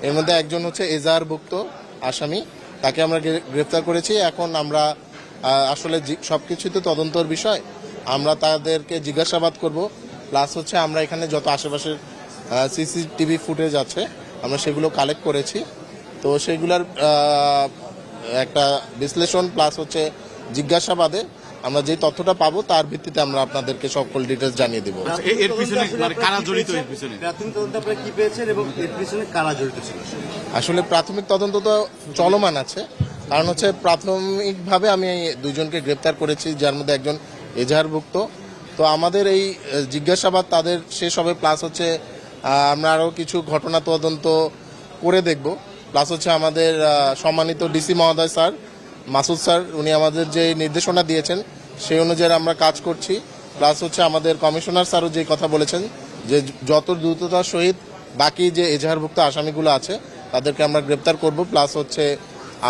এর মধ্যে একজন হচ্ছে এজাহারভুক্ত আসামি, তাকে আমরা গ্রেফতার করেছি। এখন আমরা আসলে সবকিছুতে তদন্তর বিষয়, আমরা তাদেরকে জিজ্ঞাসাবাদ করব। প্লাস হচ্ছে আমরা এখানে যত আশেপাশের সিসিটিভি ফুটেজ আছে আমরা সেগুলো কালেক্ট করেছি, তো সেগুলোর একটা বিশ্লেষণ প্লাস হচ্ছে জিজ্ঞাসাবাদে আমরা যে তথ্যটা পাবো তার ভিত্তিতে আমরা আপনাদেরকে সকল ডিটেলস জানিয়ে দেবো। এর পিছনে মানে কারা জড়িত, এর পিছনে প্রাথমিক তদন্ত আপনারা কি পেয়েছেন এবং এর পিছনে কারা জড়িত ছিল? আসলে প্রাথমিক তদন্ত তো চলমান আছে, কারণ হচ্ছে প্রাথমিকভাবে আমি দুজনকে গ্রেপ্তার করেছি, যার মধ্যে একজন এজাহারভুক্ত। তো আমাদের এই জিজ্ঞাসাবাদ তাদের শেষ হবে, প্লাস হচ্ছে আমরা আরও কিছু ঘটনা তদন্ত করে দেখব। প্লাস হচ্ছে আমাদের সম্মানিত ডিসি মহোদয় স্যার মাসুদ স্যার, উনি আমাদের যে নির্দেশনা দিয়েছেন সেই অনুযায়ী আমরা কাজ করছি। প্লাস হচ্ছে আমাদের কমিশনার স্যারও যে কথা বলেছেন যে যত দ্রুততার সহিত বাকি যে এজাহারভুক্ত আসামিগুলো আছে তাদেরকে আমরা গ্রেপ্তার করব। প্লাস হচ্ছে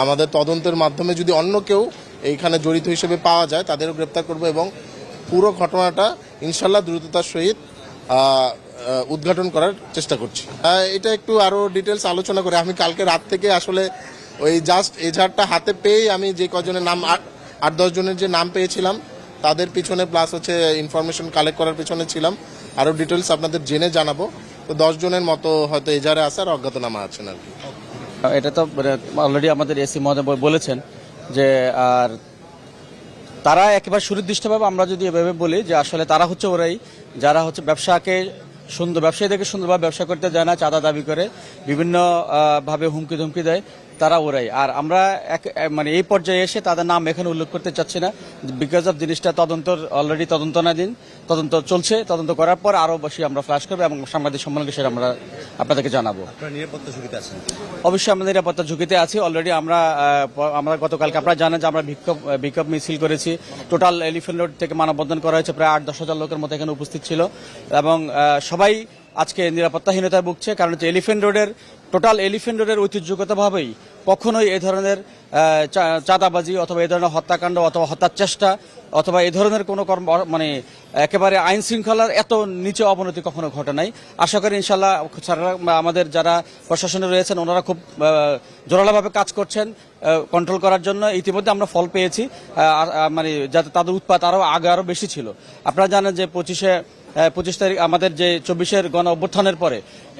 আমাদের তদন্তের মাধ্যমে যদি অন্য কেউ এইখানে জড়িত হিসেবে পাওয়া যায় তাদেরও গ্রেপ্তার করব এবং পুরো ঘটনাটা ইনশাল্লাহ দ্রুততার সহিত উদ্ঘাটন করার চেষ্টা করছি। এটা একটু আরও ডিটেলস আলোচনা করে আমি কালকে রাত থেকে আসলে ওই জাস্ট এজাহারটা হাতে পেয়েই আমি যে কজনের নাম 8-10 জনের যে নাম পেয়েছিলাম তাদের পিছনে প্লাস হচ্ছে ইনফরমেশন কালেক্ট করার পিছনে ছিলাম। আরও ডিটেলস আপনাদের জেনে জানাবো। তো 10 জনের মতো হয়তো এজাহারে আসার অজ্ঞাতনামা আছেন আর কি। এটা তো অলরেডি আমাদের এসি মহোদয় বলেছেন যে, আর তারা একেবারে সুনির্দিষ্টভাবে আমরা যদি এভাবে বলি যে আসলে তারা হচ্ছে ওরাই যারা হচ্ছে ব্যবসায়ীদেরকে সুন্দরভাবে ব্যবসা করতে যায় না, চাঁদা দাবি করে বিভিন্ন ভাবে হুমকি ধমকি দেয়, তারা ওরাই। আর আমরা মানে এই পর্যায়ে এসে তাদের নাম এখানে উল্লেখ করতে চাচ্ছি না, বিকজ অফ জিনিসটা অলরেডি তদন্তাধীন, তদন্ত চলছে। তদন্ত করার পর আরো বেশি আমরা ফ্ল্যাশ করবো এবং সাংবাদিক সম্মেলনে সেটা আমরা আপনাদেরকে জানাবো। নিরাপত্তা ঝুঁকিতে আছেন? অবশ্যই আমাদের নিরাপত্তা ঝুঁকিতে আছি। অলরেডি আমরা গতকালকে আপনারা জানেন যে আমরা বিক্ষোভ মিছিল করেছি। টোটাল এলিফ্যান্ট রোড থেকে মানববন্ধন করা হয়েছে, প্রায় 8-10 হাজার লোকের মতো এখানে উপস্থিত ছিল এবং সবাই আজকে নিরাপত্তাহীনতায় ভুগছে। কারণ হচ্ছে এলিফ্যান্ট রোডের ঐতিহ্যগতভাবেই কখনোই এ ধরনের চাঁদাবাজি অথবা এ ধরনের হত্যাকাণ্ড অথবা হত্যার চেষ্টা অথবা এ ধরনের কোনো মানে একেবারে আইন শৃঙ্খলার এত নিচে অবনতি কখনো ঘটে নাই। আশা করি ইনশাল্লাহ আমাদের যারা প্রশাসনে রয়েছেন ওনারা খুব জোরালোভাবে কাজ করছেন কন্ট্রোল করার জন্য। ইতিমধ্যে আমরা ফল পেয়েছি, মানে যাতে তাদের উৎপাত আরো বেশি ছিল। আপনারা জানেন যে 25 তারিখ আমাদের যে 24-এর গণ অভ্যুত্থানের পরে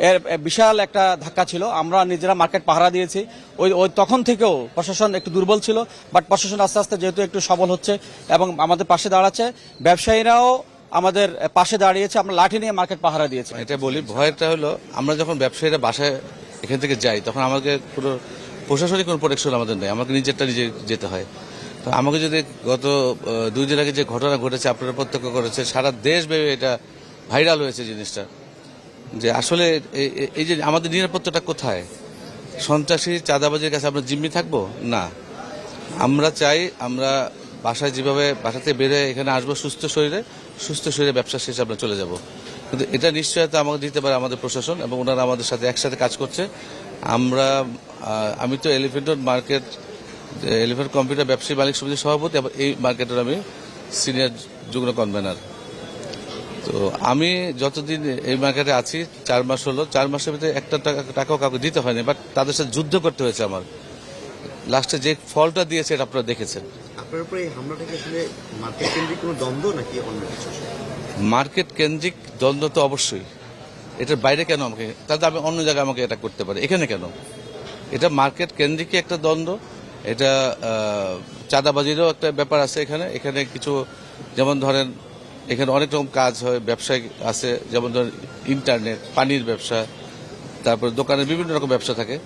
এর বিশাল একটা ধাক্কা ছিল। আমরা নিজেরা মার্কেট পাহারা দিয়েছি। ওই তখন থেকেও প্রশাসন একটু দুর্বল ছিল, বাট প্রশাসন আস্তে আস্তে যেহেতু একটু সবল হচ্ছে এবং আমাদের পাশে দাঁড়াচ্ছে, ব্যবসায়ীরাও আমাদের পাশে দাঁড়িয়েছে। আমরা লাঠি নিয়ে মার্কেট পাহারা দিয়েছি। এটা বলি, ভয়টা হলো আমরা যখন ব্যবসায়ীরা বাসায় এখান থেকে যাই তখন আমাকে পুরো প্রশাসনিক কোনো প্রোটেকশন আমাদের নেই, আমাকে নিজেরটা নিজে যেতে হয়। তো আমাকে যদি গত 2 দিন আগে যে ঘটনা ঘটেছে আপনারা প্রত্যক্ষ করেছে, সারা দেশ ভেবে এটা ভাইরাল হয়েছে জিনিসটা, যে আসলে এই যে আমাদের নিরাপত্তাটা কোথায়? সন্ত্রাসী চাঁদাবাজির কাছে আমরা জিম্মি থাকবো না। আমরা চাই আমরা বাসা থেকে বের হয়ে এখানে আসবো সুস্থ শরীরে ব্যবসা শেষে আমরা চলে যাব। কিন্তু এটা নিশ্চয়তা আমাকে দিতে পারে আমাদের প্রশাসন এবং ওনারা আমাদের সাথে একসাথে কাজ করছে। আমি তো এলিফ্যান্ট কম্পিউটার ব্যবসায়ী মালিক সমিতির সভাপতি, এবং এই মার্কেটের আমি সিনিয়র যুগ্ম কনভেনার। তো আমি যতদিন এই মার্কেটে আছি 4 মাস হলো, 4 মাসের ভিতরে একটা টাকাও কাউকে দিতে হয়নি, বাট তাদের সাথে যুদ্ধ করতে হয়েছে আমার। লাস্টে যে ফলটা দিয়েছে এটা আপনারা দেখেছেন। আপনার উপরে এই হামলাটা কি আসলে মার্কেট কেন্দ্রিক কোনো দ্বন্দ্ব নাকি অন্য কিছু? মার্কেট কেন্দ্রিক দ্বন্দ্ব তো অবশ্যই। এটার বাইরে কেন আমাকে, তাহলে আমি অন্য জায়গায় আমাকে এটা করতে পারি, এখানে কেন? এটা মার্কেট কেন্দ্রিক একটা দ্বন্দ্ব। এটা চাঁদাবাজিরও একটা ব্যাপার আছে এখানে কিছু, যেমন ধরেন এখানে অনেক রকম কাজ হয়, ব্যবসায় আছে, যেমন ধরেন ইন্টারনেট, পানির ব্যবসা, তারপর দোকানের বিভিন্ন রকম ব্যবসা থাকে।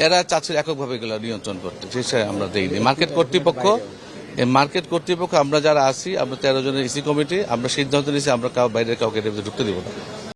এরা চাচ্ছে এককভাবে এগুলো নিয়ন্ত্রণ করতে, সেটা আমরা দেইনি। মার্কেট কর্তৃপক্ষ আমরা যারা আছি, আমরা 13 জনের ইসি কমিটি, আমরা সিদ্ধান্ত নিয়েছি আমরা বাইরের কাউকে ঢুকতে দিব না।